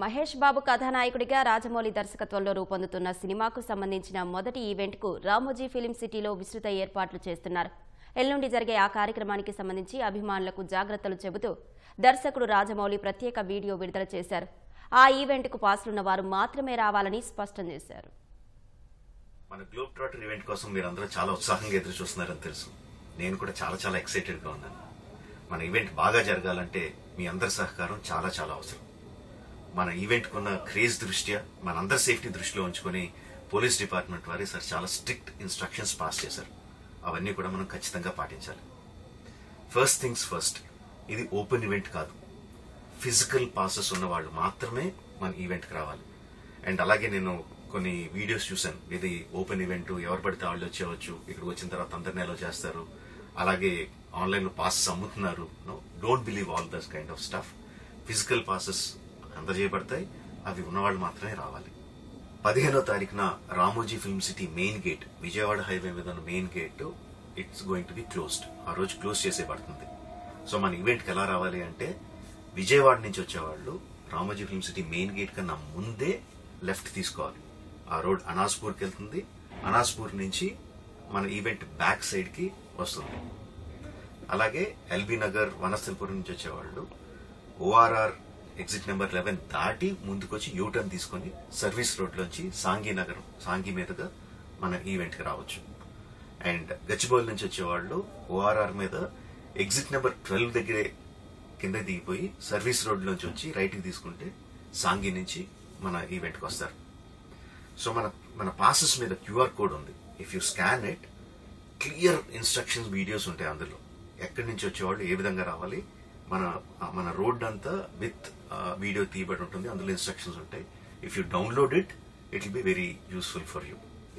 మహేష్ బాబు కథానాయకుడిగా రాజమౌళి దర్శకత్వంలో రూపొందుతున్న సినిమాకు సంబంధించిన మొదటి ఈవెంట్కు రామోజీ ఫిలిం సిటీలో విస్తృత ఏర్పాట్లు చేస్తున్నారు. ఎల్లుండి జరిగే ఆ కార్యక్రమానికి సంబంధించి అభిమానులకు జాగ్రత్తలు చెబుతూ దర్శకుడు రాజమౌళి ప్రత్యేక వీడియో విడుదల చేశారు. ఆ ఈవెంట్కు పాస్లున్న వారు మాత్రమే రావాలని స్పష్టం చేశారు. మన గ్లోబ్ ట్రాటర్ ఈవెంట్ కోసం మీరందరూ చాలా ఉత్సాహంగా ఎదురు చూస్తున్నారని తెలుసు. నేను కూడా చాలా ఎక్సైటెడ్ గా ఉన్నాను. మన ఈవెంట్ బాగా జరగాలంటే మీ అందరి సహకారం చాలా అవసరం. మన ఈవెంట్ కున్న క్రేజ్ దృష్ట్యా మనందరి సేఫ్టీ దృష్టిలో ఉంచుకొని పోలీస్ డిపార్ట్మెంట్ వారు సార్ చాలా స్ట్రిక్ట్ ఇన్స్ట్రక్షన్స్ పాస్ చేశారు. అవన్నీ కూడా మనం ఖచ్చితంగా పాటించాలి. ఫస్ట్ థింగ్స్ ఫస్ట్, ఇది ఓపెన్ ఈవెంట్ కాదు. ఫిజికల్ పాసెస్ ఉన్న వాళ్ళు మాత్రమే మన ఈవెంట్కి రావాలి. అండ్ అలాగే నేను కొన్ని వీడియోస్ చూశాను. ఇది ఓపెన్ ఈవెంట్, ఎవరు పడితే వాళ్ళు వచ్చేవచ్చు, ఇక్కడికి వచ్చిన తర్వాత అందరినీ అలో చేస్తారు, అలాగే ఆన్లైన్ లో పాసెస్ అమ్ముతున్నారు. Don't believe all this kind of stuff. Physical passes అందజేయబడతాయి, అవి ఉన్నవాళ్ళు మాత్రమే రావాలి. 15వ తారీఖున Ramoji film city main gate, Vijayawada highway మీద ఉన్న main gate it's going to be closed. ఆ రోజు క్లోజ్ చేసేయబడుతుంది. సో మన ఈవెంట్కి ఎలా రావాలి అంటే, విజయవాడ నుంచి వచ్చేవాళ్ళు Ramoji film city main gate కన్నా ముందే లెఫ్ట్ తీసుకోవాలి. ఆ రోడ్ అనాస్పూర్కి వెళ్తుంది. అనాస్పూర్ నుంచి మన ఈవెంట్ బ్యాక్ సైడ్ కి వస్తుంది. అలాగే ఎల్బీ నగర్, వనస్థలపురం నుంచి వచ్చేవాళ్ళు ఓఆర్ఆర్ ఎగ్జిట్ నెంబర్ 11 దాటి ముందుకొచ్చి యూటర్న్ తీసుకుని సర్వీస్ రోడ్ లోంచి సాంఘీ మీదుగా మన ఈవెంట్ కి రావచ్చు. అండ్ గచ్చిబౌలి నుంచి వచ్చేవాళ్ళు ఓఆర్ఆర్ మీద ఎగ్జిట్ నెంబర్ 12 దగ్గరే కింద దిగిపోయి సర్వీస్ రోడ్ లోంచి వచ్చి రైట్ కి తీసుకుంటే సాంఘీ నుంచి మన ఈవెంట్ కి వస్తారు. సో మన పాసెస్ మీద క్యూఆర్ కోడ్ ఉంది. If you scan it, clear instructions videos ఉంటాయి అందులో. ఎక్కడి నుంచి వచ్చేవాళ్ళు ఏ విధంగా రావాలి, మన రోడ్ అంతా విత్ వీడియో తీయబడి ఉంటుంది. అందులో ఇన్స్ట్రక్షన్స్ ఉంటాయి. If you download it will be very useful for you.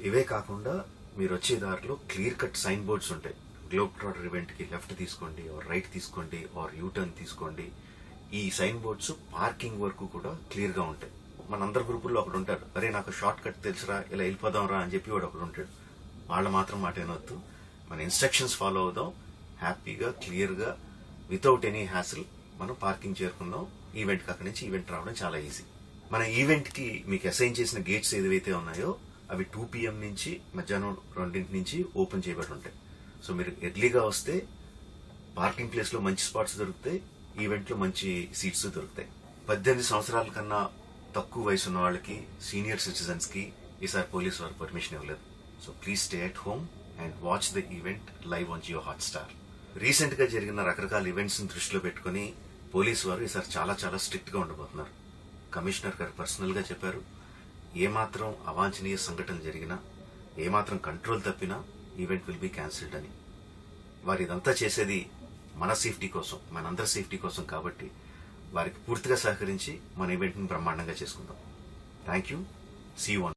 ఇవే కాకుండా మీరు వచ్చే దారిలో క్లియర్ కట్ సైన్ బోర్డ్స్ ఉంటాయి. గ్లోబ్ ట్రాటర్ ఈవెంట్ కి లెఫ్ట్ తీసుకోండి, ఆర్ రైట్ తీసుకోండి, ఆర్ యూటర్న్ తీసుకోండి. ఈ సైన్ బోర్డ్స్ పార్కింగ్ వరకు కూడా క్లియర్ గా ఉంటాయి. మనందరి గ్రూపుల్లో ఒకడు ఉంటాడు, అరే నాకు షార్ట్ కట్ తెలుసురా, ఇలా వెళ్ళిపోదాం రా అని చెప్పి వాడు ఒకడు ఉంటాడు. వాళ్ళు మాత్రం మాట వినొద్దు. మన ఇన్స్ట్రక్షన్స్ ఫాలో అవుదాం. హ్యాపీగా క్లియర్ గా వితౌట్ ఎనీ హ్యాసిల్ మనం పార్కింగ్ చేరుకుందాం. ఈవెంట్ కి అక్కడి నుంచి ఈవెంట్ రావడం చాలా ఈజీ. మన ఈవెంట్ కి మీకు అసైన్ చేసిన గేట్స్ ఏదైతే ఉన్నాయో అవి 2 PM నుంచి మధ్యాహ్నం 2 నుంచి ఓపెన్ చేయబడి ఉంటాయి. సో మీరు ఎర్లీగా వస్తే పార్కింగ్ ప్లేస్ లో మంచి స్పాట్స్ దొరుకుతాయి, ఈవెంట్ లో మంచి సీట్స్ దొరుకుతాయి. 18 సంవత్సరాల కన్నా తక్కువ వయసు ఉన్న వాళ్ళకి, సీనియర్ సిటిజన్స్ కి ఈసారి పోలీసు వారు పర్మిషన్ ఇవ్వలేదు. So please stay at home and watch the event live on Jio Hotstar. Recent గా జరిగిన రకరకాల ఈవెంట్స్ ని దృష్టిలో పెట్టుకుని పోలీసు వారు ఈసారి చాలా స్ట్రిక్ట్ గా ఉండబోతున్నారు. కమిషనర్ గారు పర్సనల్ గా చెప్పారు, ఏమాత్రం అవాంఛనీయ సంఘటన జరిగినా, ఏమాత్రం కంట్రోల్ తప్పినా ఈవెంట్ విల్ బి క్యాన్సిల్డ్ అని. వారు ఇదంతా చేసేది మన సేఫ్టీ కోసం, మనందరి సేఫ్టీ కోసం కాబట్టి వారికి పూర్తిగా సహకరించి మన ఈవెంట్ ని బ్రహ్మాండంగా చేసుకుందాం. Thank you. See you.